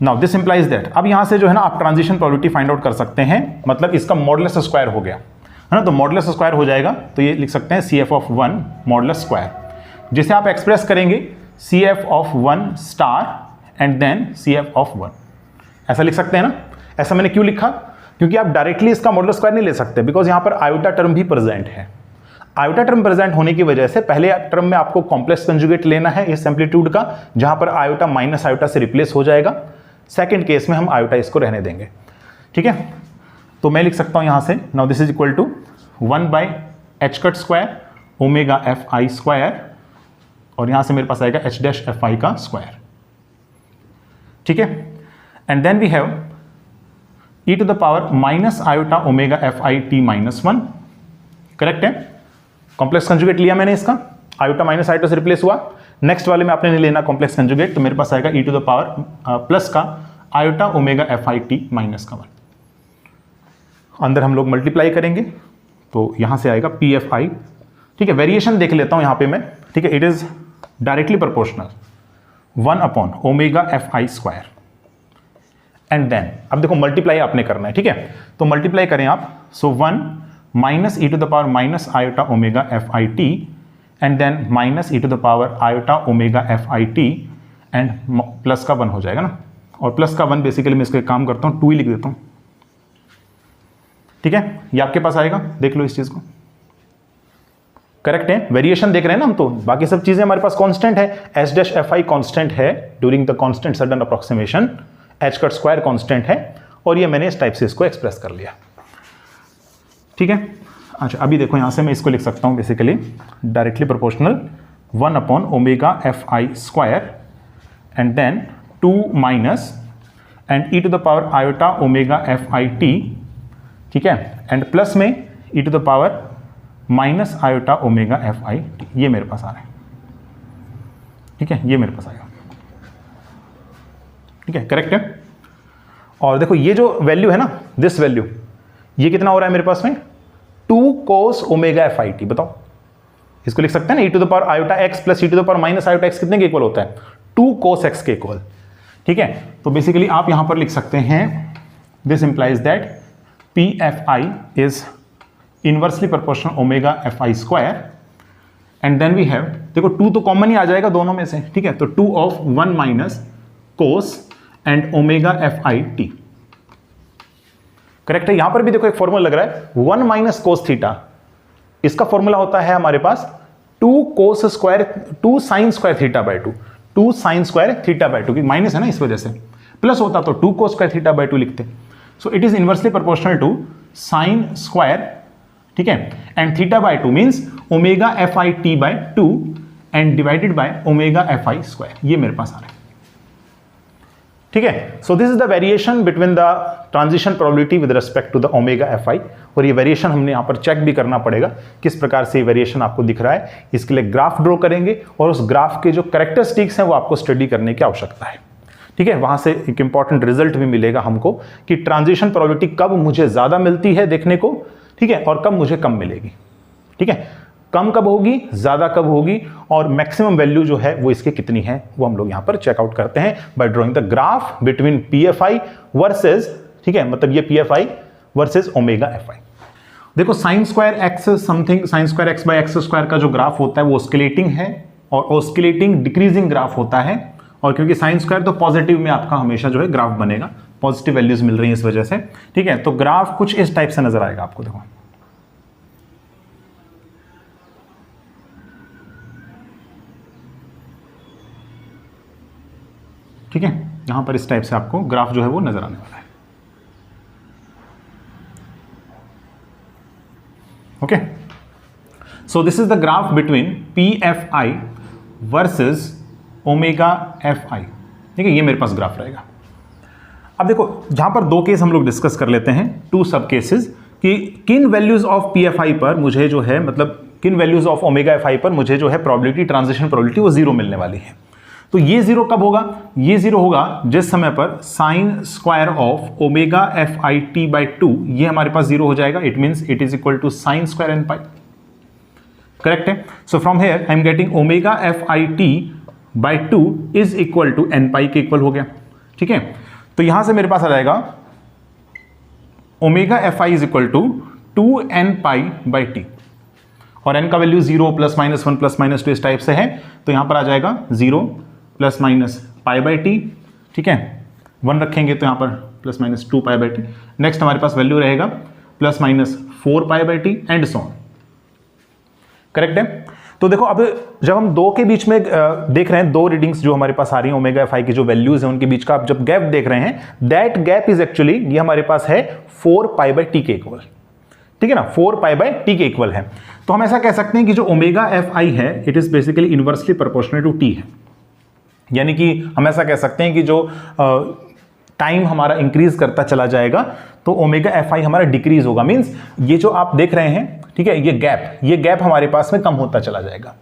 नाउ दिस इंप्लाइज दैट, अब यहां से जो है ना आप ट्रांजिशन प्रोबेबिलिटी फाइंड आउट कर सकते हैं, मतलब इसका मॉडुलस स्क्वायर हो गया है ना, तो मॉडुलस स्क्वायर हो जाएगा, तो ये लिख सकते हैं C F of 1 modulus square, जिसे आप एक्सप्रेस करेंगे C F of 1 star and then C F of 1, ऐसा लिख सकते हैं ना। ऐसा मैंने क्यों लिखा, क्योंकि आप डायरेक्टली इसका मॉडुलस स्क्वायर नहीं ले सकते, बिकॉज यहां पर आयोटा टर्म भी प्रेजेंट है। आयोटा टर्म प्रेजेंट होने की वजह से पहले टर्म में आपको कॉम्प्लेक्स कंजुगेट लेना है इस एम्पलीट्यूड का, जहां पर आयोटा माइनस आयोटा से रिप्लेस हो जाएगा। सेकंड केस में हम आयोटा इसको रहने देंगे, ठीक है। तो मैं लिख सकता हूं यहां से, now this is equal to 1 by H cut square omega F I square, और यहां से मेरे पास आएगा एच डैश एफ आई का स्क्वायर, ठीक है। And then we have E to the power minus iota omega F I T minus 1, correct है। कॉम्प्लेक्स कंजुगेट लिया मैंने इसका, आयोटा माइनस आयोटा से रिप्लेस हुआ। नेक्स्ट वाले में आपने नहीं लेना कॉम्प्लेक्स कंजुगेट, तो मेरे पास आएगा ई टू द पावर प्लस का iota omega F I T minus का 1, अंदर हम लोग मल्टीप्लाई करेंगे, तो यहां से आएगा पी एफ आई, ठीक है। वेरिएशन देख लेता हूं यहां पे मैं, ठीक है, it is directly proportional 1 upon omega F I square, and then अब देखो मल्टीप्लाई आपने करना है, ठीक है, तो मल्टीप्लाई करें आप, so 1 minus E to the power minus iota omega F I T and then minus E to the power iota omega F I T and plus का 1 हो जाएगा ना, और प्लस का 1 बेसिकली मैं इसको एक काम करता हूँ 2 ही लिख देता हूँ, ठीक है, ये आपके पास आएगा, देख लो इस चीज को, करेक्ट है। वेरिएशन देख रहे हैं ना हम, तो बाकी सब चीजें हमारे पास कांस्टेंट है, H dash F I constant है during the constant sudden approximation, H cut square constant है, और ये मैंने इस टाइप से इसको एक्सप्रेस कर लिया, ठीक है। अच्छा अभी देखो यहां से मैं इसको लिख सकता हूं basically directly proportional 1 upon omega F I square and then 2 minus and E to the power iota omega F I T, ठीक है, एंड प्लस में E to the power minus iota omega F I T, ये मेरे पास आ रहा है, ठीक है, ये मेरे पास आएगा, ठीक है, करेक्ट है। और देखो ये जो वैल्यू है ना, दिस वैल्यू, ये कितना हो रहा है मेरे पास में 2 cos omega F I T, बताओ, इसको लिख सकते हैं ना E to the power iota X plus E to the power minus iota X कितने के इक्वल होता है, 2 कोस एक्स के इक्वल, ठीक है। तो बेसिकली आप यहां पर लिख सकते हैं this implies that P F I is inversely proportional omega F I square, and then we have, देखो 2 तो कॉमन ही आ जाएगा दोनों में से, ठीक है, तो 2 of 1 minus cos and omega F I T, correct है। यहां पर भी देखो एक फॉर्मूला लग रहा है 1 माइनस कोस थीटा, इसका फॉर्मूला होता है हमारे पास 2 cos square 2 sine square theta by 2 sine square theta by 2, की माइनस है ना इस वजह से, प्लस होता तो 2 कोस स्क्वायर थीटा बाय 2 लिखते, so it is inversely proportional to sine square, ठीक है, and theta by 2 means omega F I T by 2 and divided by omega F I square, ये मेरे पास आ रहा है, ठीक है। So this is the variation between the transition probability with respect to the omega F I, और ये वेरिएशन हमने यहाँ पर चेक भी करना पड़ेगा किस प्रकार से ये वेरिएशन आपको दिख रहा है। इसके लिए ग्राफ ड्रॉ करेंगे और उस ग्राफ के जो कैरेक्टरिस्टिक्स हैं वो आपको स्टडी करने की आवश्यकता है। ठीक है, वहां से एक इंपॉर्टेंट रिजल्ट भी मिलेगा हमको कि ट्रांजिशन प्रोबेबिलिटी कब मुझे ज्यादा मिलती है देखने को, ठीक है, और कब मुझे कम मिलेगी। ठीक है, कम कब होगी, ज्यादा कब होगी, और मैक्सिमम वैल्यू जो है वो इसकी कितनी है वो हम लोग यहां पर चेकआउट करते हैं by drawing the graph between PFI versus, ठीक है, मतलब ये पीएफआई वर्सेस ओमेगा एफआई। देखो sine square X something, sine square X by X square का जो ग्राफ होता है वो ऑस्किलेटिंग है और ऑस्किलेटिंग डिक्रीजिंग ग्राफ होता है, और क्योंकि साइन स्क्वायर तो पॉजिटिव में आपका हमेशा जो है ग्राफ बनेगा, पॉजिटिव वैल्यूज मिल रही है इस वजह से। ठीक है, तो ग्राफ कुछ इस टाइप से नजर आएगा आपको। देखो ठीक है, यहां पर इस टाइप से आपको ग्राफ जो है वो नजर आने वाला है। Okay, so this is the graph between P F I versus omega F I. ठीक है, ये मेरे पास ग्राफ रहेगा। अब देखो यहां पर दो केस हम लोग डिस्कस कर लेते हैं, टू सब केसेस, कि किन वैल्यूज ऑफ पी एफ आई पर मुझे जो है, मतलब किन वैल्यूज ऑफ ओमेगा एफ आई पर मुझे जो है प्रोबेबिलिटी, ट्रांजिशन प्रोबेबिलिटी वो जीरो मिलने वाली है। तो ये जीरो कब होगा, ये जीरो होगा जिस समय पर sine square of omega F I T by two, ये हमारे पास जीरो हो जाएगा। It means it is equal to sine square N pi. Correct है। So from here I am getting omega F I T by two is equal to N pi के इक्वल हो गया। ठीक है, तो यहां से मेरे पास आ जाएगा omega F I is equal to 2n pi by T, और n का value 0 plus minus 1 plus minus 2 इस टाइप से है, तो यहां पर आ जाएगा 0 plus minus pi by T. ठीक है, 1 रखेंगे तो यहां पर plus minus 2 pi by T. Next हमारे पास वैल्यू रहेगा plus minus 4 pi by T and so on. Correct है। तो देखो अब जब हम दो के बीच में देख रहे हैं, दो रीडिंग्स जो हमारे पास आ रही हैं ओमेगा एफ आई की जो वैल्यूज हैं उनके बीच का आप जब गैप देख रहे हैं, दैट गैप इज एक्चुअली, ये हमारे पास है 4 पाई बाई टी के इक्वल। ठीक है ना, 4 पाई बाई टी के इक्वल है। तो हम ऐसा कह सकते हैं कि जो ओमेगा एफ आई है it is basically inversely proportional to T है, यानी कि हम ऐसा कह सकते हैं कि जो टाइम हमारा इंक्रीज करता चला जाएगा तो ओमेगा एफ आई हमारा डिक्रीज होगा। मींस ये जो आप देख रहे हैं, ठीक है, ये गैप हमारे पास में कम होता चला जाएगा,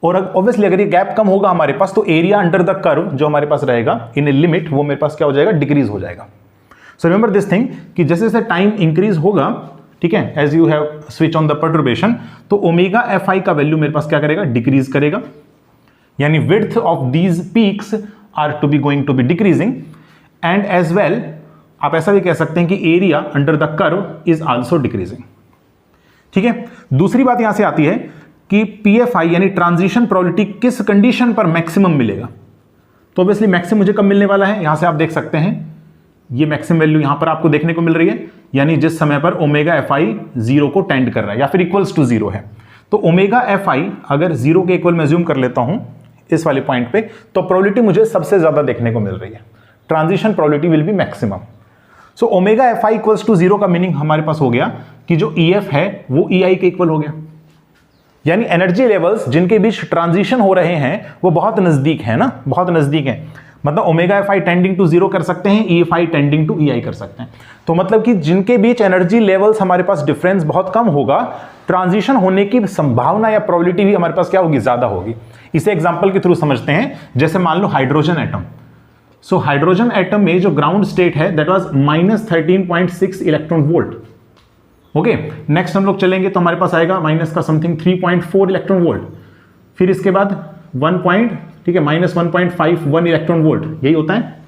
और ऑब्वियसली अगर ये गैप कम होगा हमारे पास तो एरिया अंडर द कर्व जो हमारे पास रहेगा इन ए लिमिट, वो मेरे पास क्या हो जाएगा, डिक्रीज हो जाएगा। सो रिमेंबर दिस थिंग कि जैसे जैसे टाइम इंक्रीज होगा, ठीक है, as you have switch on the perturbation, तो ओमेगा एफ आई का वैल्यू मेरे पास क्या करेगा, डिक्रीज करेगा, यानी width of these peaks are to be going to be decreasing, and as well आप ऐसा भी कह सकते हैं कि area under the curve is also decreasing. ठीक है, दूसरी बात यहां से आती है कि पीएफआई यानी ट्रांजिशन प्रोबेबिलिटी किस कंडीशन पर मैक्सिमम मिलेगा। तो ऑब्वियसली मैक्सिमम मुझे कब मिलने वाला है, यहां से आप देख सकते हैं ये मैक्सिमम वैल्यू यहां पर आपको देखने को मिल रही है, यानी जिस समय पर ओमेगा एफ आई जीरो को टेंड कर रहा है या फिर इक्वल्स टू जीरो है। तो ओमेगा एफ आई अगर जीरो के इक्वल में ज्यूम कर लेता हूं इस वाले पॉइंट पे, तो प्रोबेबिलिटी मुझे सबसे ज्यादा देखने को मिल रही है, transition probability will be maximum. So omega F I equals to zero का मीनिंग हमारे पास हो गया कि जो ई एफ है वो ई आई के इक्वल हो गया, यानी एनर्जी लेवल्स जिनके बीच ट्रांजिशन हो रहे हैं वो बहुत नजदीक है ना, बहुत नजदीक है। मतलब omega F I tending to zero कर सकते हैं, E F I tending to E I कर सकते हैं। तो मतलब कि जिनके बीच एनर्जी लेवल्स हमारे पास डिफरेंस बहुत कम होगा, ट्रांजिशन होने की संभावना या प्रोबेबिलिटी भी हमारे पास क्या होगी, ज्यादा होगी। इसे एग्जांपल के थ्रू समझते हैं, जैसे मान लो hydrogen atom. So hydrogen atom में जो ग्राउंड स्टेट है that was -13.6 electron volt. Okay, next हम लोग चलेंगे तो हमारे पास आएगा माइनस का समथिंग 3.4 इलेक्ट्रॉन वोल्ट, फिर इसके बाद 1.51 इलेक्ट्रॉन वोल्ट, यही होता है।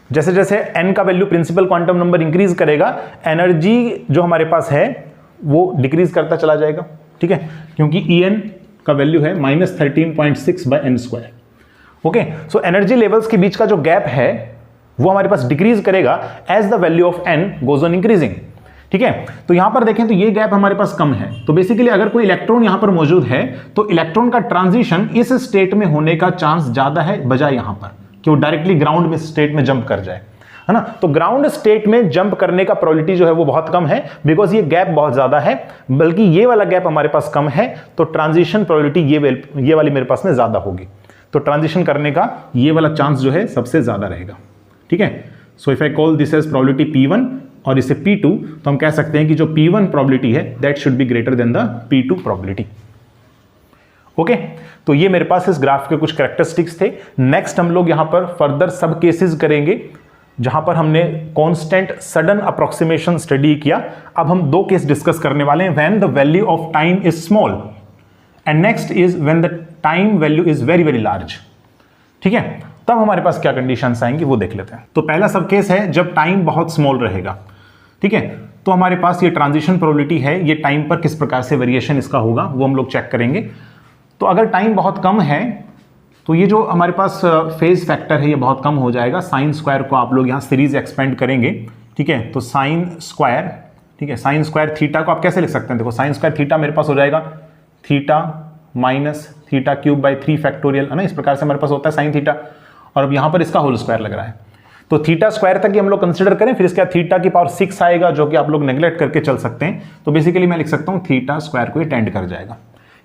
जैसे जैसे n का value principal quantum number increase करेगा, एनर्जी जो हमारे पास है वो डिक्रीज करता चला जाएगा। ठीक है, क्योंकि En का वैल्यू है -13.6 by n square. Okay, so energy levels के बीच का जो गैप है वो हमारे पास डिक्रीज करेगा as the value of n goes on increasing. ठीक है, तो यहां पर देखें तो ये गैप हमारे पास कम है, तो बेसिकली अगर कोई इलेक्ट्रॉन यहां पर मौजूद है तो इलेक्ट्रॉन का ट्रांजिशन इस स्टेट में होने का चांस ज्यादा है बजाय यहां पर कि वो डायरेक्टली ग्राउंड में स्टेट में जंप कर जाए, है ना। तो ग्राउंड स्टेट में जंप करने का प्रोबेबिलिटी जो है वो बहुत कम है, बिकॉज ये गैप बहुत ज्यादा है, बल्कि ये वाला गैप हमारे पास कम है, तो ट्रांजिशन प्रोबेबिलिटी ये वाली मेरे पास में ज्यादा होगी। तो तो ट्रांजिशन करने का ये वाला चांस जो है सबसे ज़्यादा रहेगा, ठीक है। So if I call this as probability P1 और इसे P2, तो हम कह सकते हैं कि जो P1 प्रोबेबिलिटी है that should be greater than the P2 probability. Okay, तो ये मेरे पास इस ग्राफ के कुछ कैरेक्टरिस्टिक्स थे। नेक्स्ट हम लोग यहां पर फर्दर सब केसेस करेंगे जहां पर हमने कांस्टेंट सडन अप्रोक्सीमेशन स्टडी किया। अब हम दो केस डिस्कस करने वाले हैं, when the value of time is small and next is when the time value is very very large, ठीक है। तब हमारे पास क्या कंडीशंस आएंगी वो देख लेते हैं। तो पहला सब केस है जब टाइम बहुत स्मॉल रहेगा, ठीक है। तो हमारे पास ये ट्रांजिशन प्रोबेबिलिटी है, ये टाइम पर किस प्रकार से वेरिएशन इसका होगा वो हम लोग चेक करेंगे। तो अगर टाइम बहुत कम है तो ये जो हमारे पास फेज फैक्टर है ये बहुत कम हो जाएगा। साइन स्क्वायर को आप लोग यहाँ सीरीज एक्सपेंड करेंगे, ठीक है। तो साइन स्क्वायर, ठीक है, साइन स्क्वायर थीटा को आप कैसे लिख सकते हैं, देखो साइन स्क्वायर थीटा मेरे पास हो जाएगा theta minus theta cube by 3 factorial, है ना। इस प्रकार से हमारे पास होता है साइन थीटा, और अब यहाँ पर इसका होल स्क्वायर लग रहा है। तो थीटा स्क्वायर तक ही हम लोग कंसिडर करें, फिर इसके बाद थीटा की पावर 6 आएगा जो कि आप लोग नेग्लेक्ट करके चल सकते हैं। तो बेसिकली मैं लिख सकता हूँ थीटा स्क्वायर को ये टेंड कर जाएगा,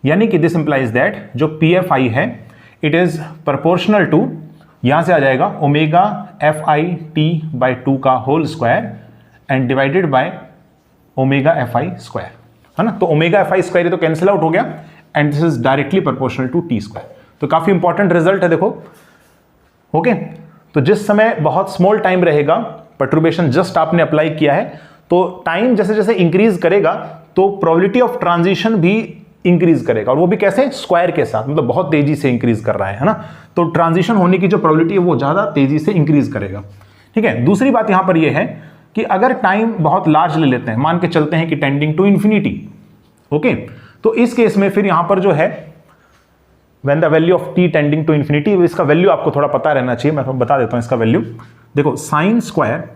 यानी कि दिस इंप्लाइज दैट जो PFI है इट इज प्रोपोर्शनल टू, यहां से आ जाएगा ओमेगा FI t बाई 2 का whole square and divided by omega FI square, है ना। तो ओमेगा FI स्क्वायर तो कैंसिल आउट हो गया and this is directly proportional to t square. तो काफी इंपॉर्टेंट रिजल्ट है, देखो। ओके, तो जिस समय बहुत स्मॉल टाइम रहेगा, परटर्बेशन जस्ट आपने अप्लाई किया है, तो टाइम जैसे जैसे इंक्रीज करेगा तो प्रोबेबिलिटी ऑफ ट्रांजिशन भी इंक्रीज करेगा, और वो भी कैसे, स्क्वायर के साथ, मतलब बहुत तेजी से इंक्रीज कर रहा है ना। तो ट्रांजिशन होने की जो प्रोबेबिलिटी है वो ज्यादा तेजी से इंक्रीज करेगा, ठीक है। दूसरी बात यहां पर ये है कि अगर टाइम बहुत लार्ज ले लेते हैं, मान के चलते हैं कि टेंडिंग टू इंफिनिटी, ओके, तो इस केस में फिर यहां पर जो है when the value of t tending to infinity, इसका वैल्यू आपको थोड़ा पता रहना चाहिए, मैं बता देता हूं इसका वैल्यू। देखो साइन स्क्वायर,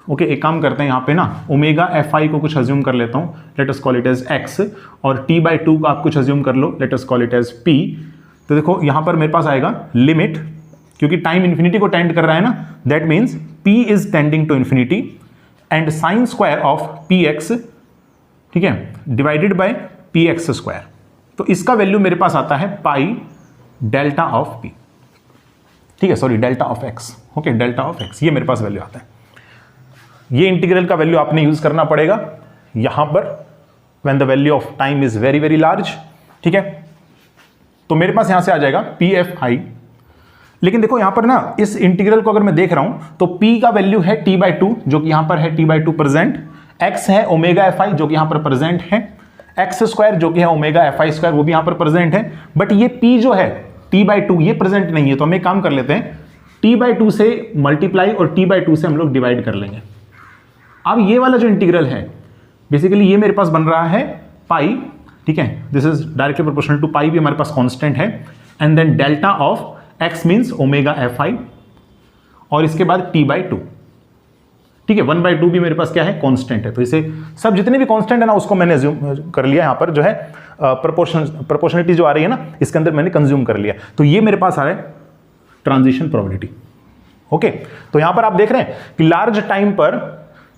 ओके, एक काम करते हैं यहाँ पे ना, ओमेगा FI को कुछ अज्यूम कर लेता हूँ, let us call it as x, और t बाई 2 को आप कुछ अज्यूम कर लो, let us call it as p। तो देखो यहाँ पर मेरे पास आएगा लिमिट, क्योंकि टाइम इन्फिनिटी को टेंड कर रहा है ना, that means p is tending to infinity and sine square of px, ठीक है, डिवाइडेड बाय px स्क्वायर। तो इसका वैल्यू मेरे पास आता है पाई डेल्टा ऑफ p, ठीक है, sorry delta of x, okay, delta of x, ये मेरे पास वैल्यू आता है। ये इंटीग्रल का वैल्यू आपने यूज करना पड़ेगा यहां पर when the value of time is very very large, ठीक है। तो मेरे पास यहां से आ जाएगा PFI, लेकिन देखो यहां पर ना इस इंटीग्रल को अगर मैं देख रहा हूं तो P का वैल्यू है t बाई 2 जो कि यहां पर है t बाई 2 प्रेजेंट, x है ओमेगा FI जो कि यहां पर प्रेजेंट है, x स्क्वायर जो कि है ओमेगा FI स्क्वायर वो भी यहां पर प्रेजेंट है, बट ये P जो है t बाई 2 ये प्रेजेंट नहीं है। तो हम एक काम कर लेते हैं, t बाई 2 से मल्टीप्लाई और t बाई 2 से हम लोग डिवाइड कर लेंगे। अब ये वाला जो इंटीग्रल है बेसिकली ये मेरे पास बन रहा है पाई, ठीक है, this is directly proportional to pi, भी हमारे पास कांस्टेंट है, and then delta of x means omega FI, और इसके बाद t बाई 2, ठीक है, 1 बाई 2 भी मेरे पास क्या है, कांस्टेंट है। तो इसे सब जितने भी कांस्टेंट है ना उसको मैंने अज्यूम कर लिया, यहां पर जो है प्रोपोर्शनलिटी जो आ रही है ना इसके अंदर मैंने कंज्यूम कर लिया। तो ये मेरे पास आ रहा है ट्रांजिशन प्रोबेबिलिटी, ओके। तो यहां पर आप देख रहे हैं कि लार्ज टाइम पर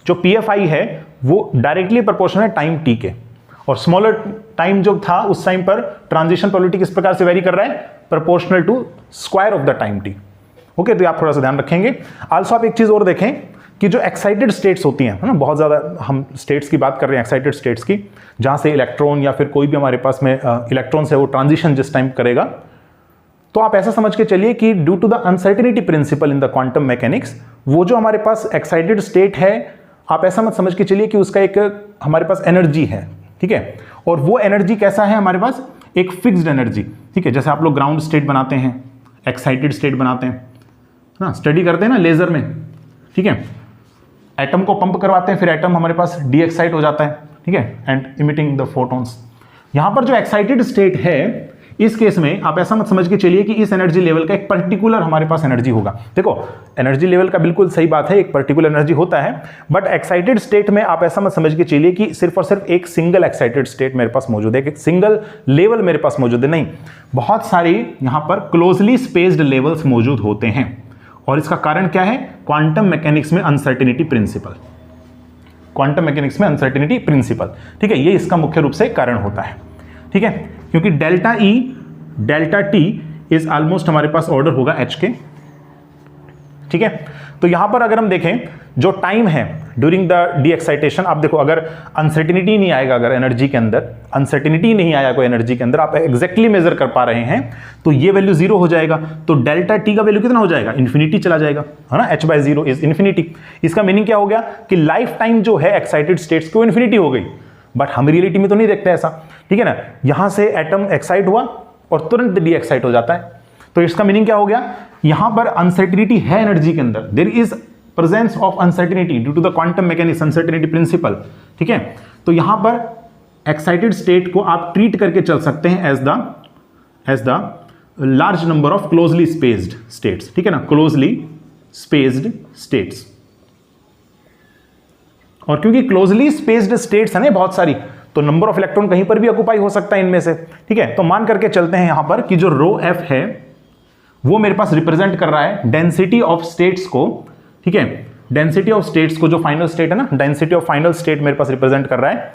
जो PFI है वो डायरेक्टली प्रोपोर्शनल है टाइम t के, और स्मॉलर टाइम जो था उस टाइम पर ट्रांजिशन प्रोबेबिलिटी किस प्रकार से वेरी कर रहा है, proportional to square of the time t, okay. तो आप थोड़ा सा ध्यान रखेंगे। आल्सो आप एक चीज और देखें कि जो एक्साइटेड स्टेट्स होती हैं, है ना, बहुत ज्यादा हम स्टेट्स की बात कर रहे हैं, एक्साइटेड स्टेट्स की, जहां से इलेक्ट्रॉन या फिर कोई भी हमारे पास में इलेक्ट्रॉन से वो ट्रांजिशन जिस टाइम करेगा, तो आप ऐसा समझ के चलिए कि due to the uncertainty principle in the quantum mechanics, वो जो हमारे पास एक्साइटेड स्टेट है, आप ऐसा मत समझ के चलिए कि उसका एक हमारे पास एनर्जी है, ठीक है, और वो एनर्जी कैसा है हमारे पास, एक फिक्स्ड एनर्जी, ठीक है। जैसे आप लोग ग्राउंड स्टेट बनाते हैं, एक्साइटेड स्टेट बनाते हैं ना, स्टडी करते हैं ना लेजर में, ठीक है, एटम को पंप करवाते हैं, फिर एटम हमारे पास डी एक्साइट हो जाता है, ठीक है, एंड इमिटिंग द फोटॉन्स। यहां पर जो एक्साइटेड स्टेट है इस केस में आप ऐसा मत समझ के चलिए कि इस एनर्जी लेवल का एक पर्टिकुलर हमारे पास एनर्जी होगा। देखो एनर्जी लेवल का बिल्कुल सही बात है, एक पर्टिकुलर एनर्जी होता है, बट एक्साइटेड स्टेट में आप ऐसा मत समझ के चलिए कि सिर्फ और सिर्फ एक सिंगल एक्साइटेड स्टेट मेरे पास मौजूद है, एक सिंगल लेवल मेरे पास मौजूद है, नहीं, बहुत सारी यहां पर क्लोजली स्पेस्ड लेवल्स मौजूद होते हैं। और इसका कारण क्या है, क्वांटम मैकेनिक्स में अनसर्टेनिटी प्रिंसिपल, क्वांटम मैकेनिक्स में अनसर्टेनिटी प्रिंसिपल, ठीक है, ये इसका मुख्य रूप से कारण होता है, ठीक है, क्योंकि delta E delta T is almost हमारे पास ऑर्डर होगा h के, ठीक है। तो यहां पर अगर हम देखें जो टाइम है ड्यूरिंग द डी एक्साइटेशन, आप देखो अगर अनसर्टिनिटी नहीं आएगा, अगर एनर्जी के अंदर अनसर्टिनिटी नहीं आया कोई एनर्जी के अंदर, आप एग्जैक्टली मेजर कर पा रहे हैं, तो ये वैल्यू 0 हो जाएगा। तो डेल्टा टी का वैल्यू कितना हो जाएगा, इन्फिनिटी चला जाएगा, है ना, h/0 इज इन्फिनिटी। इसका मीनिंग क्या हो गया कि लाइफ टाइम जो है एक्साइटेड स्टेट्स की वो इन्फिनिटी हो गई। बट हम रियलिटी में तो नहीं देखते ऐसा, ठीक है ना। यहां से एटम एक्साइट हुआ और तुरंत डी एक्साइट हो जाता है। तो इसका मीनिंग क्या हो गया, यहां पर अनसर्टिनिटी है एनर्जी के अंदर, there is presence of uncertainty due to the quantum mechanics uncertainty principle, ठीक है। तो यहां पर एक्साइटेड स्टेट को आप ट्रीट करके चल सकते हैं as the large number of closely spaced states, ठीक है ना, क्लोजली स्पेस्ड स्टेट्स। और क्योंकि क्लोजली स्पेस्ड स्टेट्स है ना बहुत सारी, तो नंबर ऑफ इलेक्ट्रॉन कहीं पर भी ऑक्युपाई हो सकता है इनमें से, ठीक है। तो मान करके चलते हैं यहां पर कि जो रो एफ है वो मेरे पास रिप्रेजेंट कर रहा है डेंसिटी ऑफ स्टेट्स को, ठीक है, डेंसिटी ऑफ स्टेट्स को, जो फाइनल स्टेट है ना, डेंसिटी ऑफ फाइनल स्टेट मेरे पास रिप्रेजेंट कर रहा है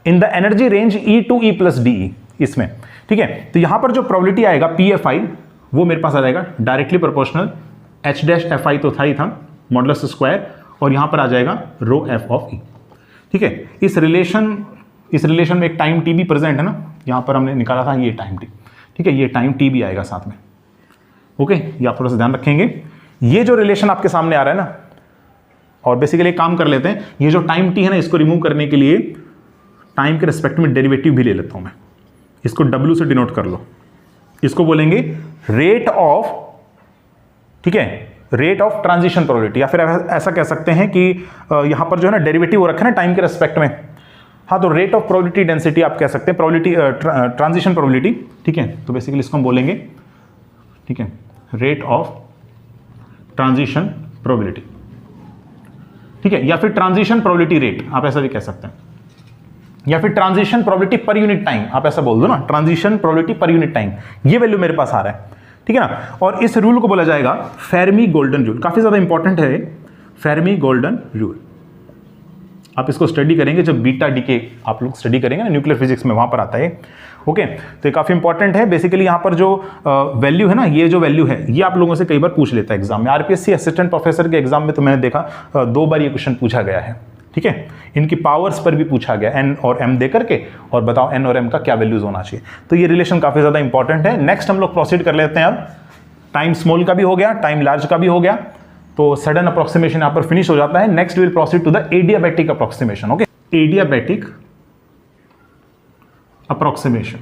in the energy range E to E + DE इसमें, ठीक है। तो यहां पर जो प्रोबेबिलिटी आएगा PFI वो मेरे पास आ जाएगा डायरेक्टली प्रोपोर्शनल H-FI तो था ही था मॉडुलस स्क्वायर, और यहां पर आ जाएगा रो एफ ऑफ E, ठीक है। इस रिलेशन में एक टाइम T भी प्रेजेंट है ना, यहां पर हमने निकाला था ये टाइम T, ठीक है, ये टाइम T भी आएगा साथ में, ओके। ये आप थोड़ा सा ध्यान रखेंगे। ये जो रिलेशन आपके सामने आ रहा है ना, और बेसिकली एक काम कर लेते हैं, ये जो टाइम T है ना, इसको रिमूव करने के लिए टाइम के रिस्पेक्ट में डेरिवेटिव भी ले लेता हूं मैं, इसको W से डिनोट कर लो, इसको बोलेंगे रेट ऑफ, ठीक है, रेट ऑफ ट्रांजिशन प्रोबेबिलिटी, या फिर ऐसा कह सकते हैं कि यहां पर जो है ना डेरिवेटिव हो रखा है ना टाइम के रिस्पेक्ट में, हाँ, तो रेट ऑफ प्रोबेबिलिटी डेंसिटी आप कह सकते हैं, प्रोबेबिलिटी ट्रांजिशन प्रोबेबिलिटी, ठीक है। तो बेसिकली इसको हम बोलेंगे, ठीक है, रेट ऑफ ट्रांजिशन प्रोबेबिलिटी, ठीक है, या फिर ट्रांजिशन प्रोबेबिलिटी रेट आप ऐसा भी कह सकते हैं, या फिर transition probability per unit time आप ऐसा बोल दो ना, transition probability per unit time, ये वैल्यू मेरे पास आ रहा है, ठीक है ना। और इस रूल को बोला जाएगा फेर्मी गोल्डन रूल, काफी ज्यादा इंपॉर्टेंट है फेर्मी गोल्डन रूल। आप इसको स्टडी करेंगे जब बीटा डीके आप लोग स्टडी करेंगे ना न्यूक्लियर फिजिक्स में, वहां पर आता है, ओके। तो ये काफी इंपॉर्टेंट है। बेसिकली यहां पर जो वैल्यू है ना, ये जो वैल्यू है ये आप लोगों से कई बार पूछ लेता है एग्जाम में, आरपीएससी असिस्टेंट प्रोफेसर के एग्जाम में तो मैंने देखा 2 बार ये क्वेश्चन पूछा गया है, ठीक है। इनकी पावर्स पर भी पूछा गया, एन और एम दे करके, और बताओ एन और एम का क्या वैल्यूज होना चाहिए। तो ये रिलेशन काफी ज्यादा इंपॉर्टेंट है। नेक्स्ट हम लोग प्रोसीड कर लेते हैं। अब टाइम स्मॉल का भी हो गया, टाइम लार्ज का भी हो गया, तो सडन अप्रोक्सीमेशन यहां पर फिनिश हो जाता है। Next will proceed to the adiabatic approximation, okay. Adiabatic approximation,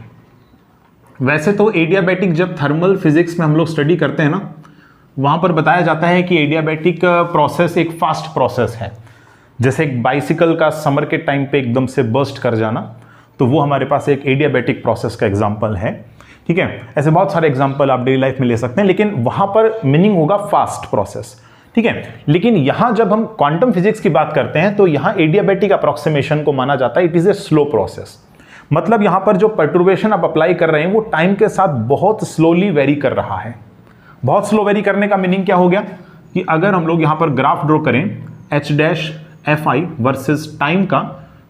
वैसे तो एडियाबैटिक जब थर्मल फिजिक्स में हम लोग स्टडी करते हैं ना, वहां पर बताया जाता है कि एडियाबैटिक प्रोसेस एक फास्ट प्रोसेस है, जैसे एक बाइसिकल का समर के टाइम पे एकदम से बर्स्ट कर जाना, तो वो हमारे पास एक एडियाबैटिक प्रोसेस का एग्जांपल है, ठीक है। ऐसे बहुत सारे एग्जांपल आप डेली लाइफ में ले सकते हैं, लेकिन वहां पर मीनिंग होगा फास्ट प्रोसेस, ठीक है। लेकिन यहां जब हम क्वांटम फिजिक्स की बात करते हैं तो यहां एडियाबैटिक अप्रोक्सीमेशन को माना जाता है it is a slow process. मतलब यहां पर जो पर्टर्बेशन आप अप्लाई कर रहे हैं वो टाइम के साथ बहुत स्लोली वेरी कर रहा है। बहुत स्लो वेरी करने का मीनिंग क्या हो गया कि अगर हम लोग यहां पर ग्राफ ड्रॉ करें H-FI वर्सेस टाइम का,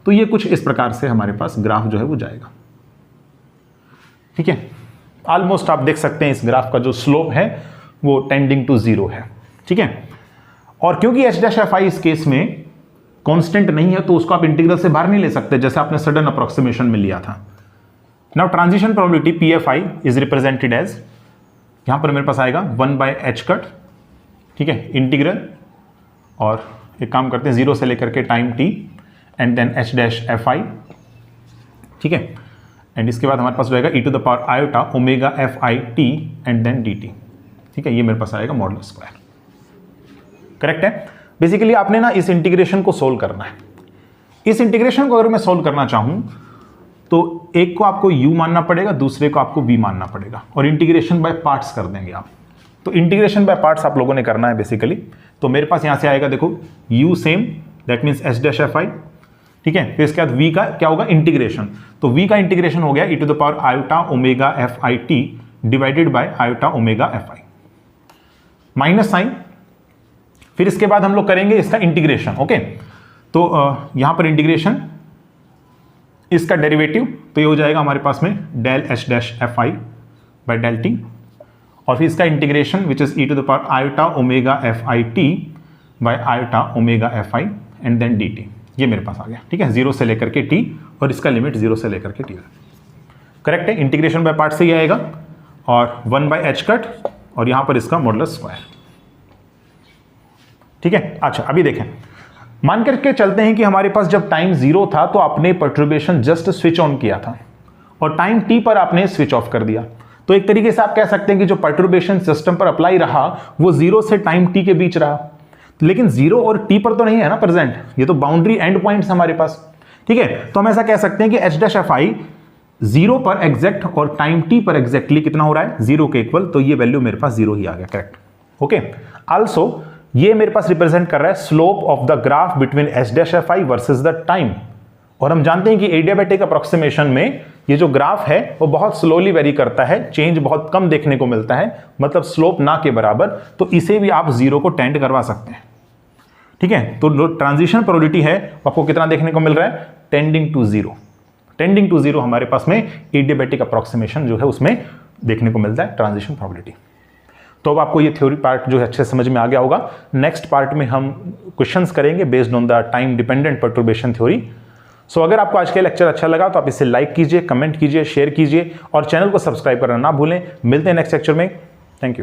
तो ये कुछ इस प्रकार से हमारे पास ग्राफ जो है वो जाएगा, ठीक है। ऑलमोस्ट आप देख सकते हैं इस ग्राफ का जो स्लोप है वो टेंडिंग टू 0 है, ठीक है। और क्योंकि H-FI इस केस में कांस्टेंट नहीं है तो उसको आप इंटीग्रल से बाहर नहीं ले सकते, जैसे आपने सडन अप्रोक्सीमेशन में लिया था। Now transition probability PFI is represented as, यहां पर मेरे पास आएगा 1/h कट, ठीक है, इंटीग्रल, और एक काम करते हैं 0 से लेकर के time t and then H-FI, ठीक है। एंड इसके बाद हमारे पास रहेगा e⁻i⁴ एंड देन dt, ठीक है। ये मेरे पास आएगा मॉडुलस स्क्वायर, करेक्ट है। बेसिकली आपने ना इस इंटीग्रेशन को सोल्व करना है। इस इंटीग्रेशन को अगर मैं सोल्व करना चाहूं तो एक को आपको u मानना पड़ेगा, दूसरे को आपको v मानना पड़ेगा, और इंटीग्रेशन बाय पार्ट्स कर देंगे आप। तो इंटीग्रेशन बाय पार्ट्स आप लोगों ने करना है बेसिकली। तो मेरे पास यहां से आएगा, देखो u same, that means H-FI, ठीक है। फिर इसके बाद v का क्या होगा, इंटीग्रेशन। तो v का इंटीग्रेशन हो गया e⁻i⁴ divided by i⁻FI, minus sign. फिर इसके बाद हम लोग करेंगे इसका इंटीग्रेशन, ओके। तो यहां पर इंटीग्रेशन, इसका डेरिवेटिव, तो ये हो जाएगा हमारे पास में del H-FI bye del t, और फिर इसका integration which is e to the power iota omega F I T by iota omega F I and then D T, ये मेरे पास आ गया। ठीक है, 0 से लेकर के t और इसका लिमिट 0 से लेकर के t। करेक्ट है, इंटीग्रेशन बाय पार्ट से ही आएगा और 1 बाय एच कट और यहां पर इसका मॉडुलस स्क्वायर। ठीक है, अच्छा अभी देखें, मान करके चलते हैं कि हमारे पास जब टाइम 0 था तो आपने परटर्बेशन जस्ट स्विच ऑन किया था और टाइम t पर आपने स्विच ऑफ कर दिया। तो एक तरीके से आप कह सकते हैं कि जो परटर्बेशन सिस्टम पर अप्लाई रहा वो 0 से टाइम t के बीच रहा, लेकिन 0 और t पर तो नहीं है ना प्रेजेंट, ये तो बाउंड्री एंड पॉइंट्स हमारे पास। ठीक है, तो हम ऐसा कह सकते हैं कि एच डैश एफ आई 0 पर एग्जैक्ट और टाइम t पर एग्जैक्टली कितना हो रहा है, 0 के इक्वल, तो ये वैल्यू मेरे पास 0 ही आ गया। Correct, okay. आल्सो ये मेरे पास रिप्रेजेंट कर रहा है slope of the graph between H dash F I versus the time, और हम जानते हैं कि एडियाबैटिक अप्रोक्सीमेशन में ये जो ग्राफ है वो बहुत स्लोली वेरी करता है, चेंज बहुत कम देखने को मिलता है, मतलब स्लोप ना के बराबर, तो इसे भी आप 0 को टेंड करवा सकते हैं। ठीक है, तो जो ट्रांजिशन प्रोबेबिलिटी है आपको कितना देखने को मिल रहा है, टेंडिंग टू 0। टेंडिंग टू 0 हमारे पास में एडियाबैटिक अप्रोक्सीमेशन जो है उसमें देखने को मिलता है ट्रांजिशन प्रोबेबिलिटी। तो अब आपको ये थ्योरी पार्ट जो है अच्छे समझ में आ गया होगा। नेक्स्ट पार्ट में हम क्वेश्चंस करेंगे based on the time dependent perturbation theory. So अगर आपको आज का लेक्चर अच्छा लगा तो आप इसे लाइक कीजिए, कमेंट कीजिए, शेयर कीजिए और चैनल को सब्सक्राइब करना ना भूलें। मिलते हैं नेक्स्ट लेक्चर में। Thank you.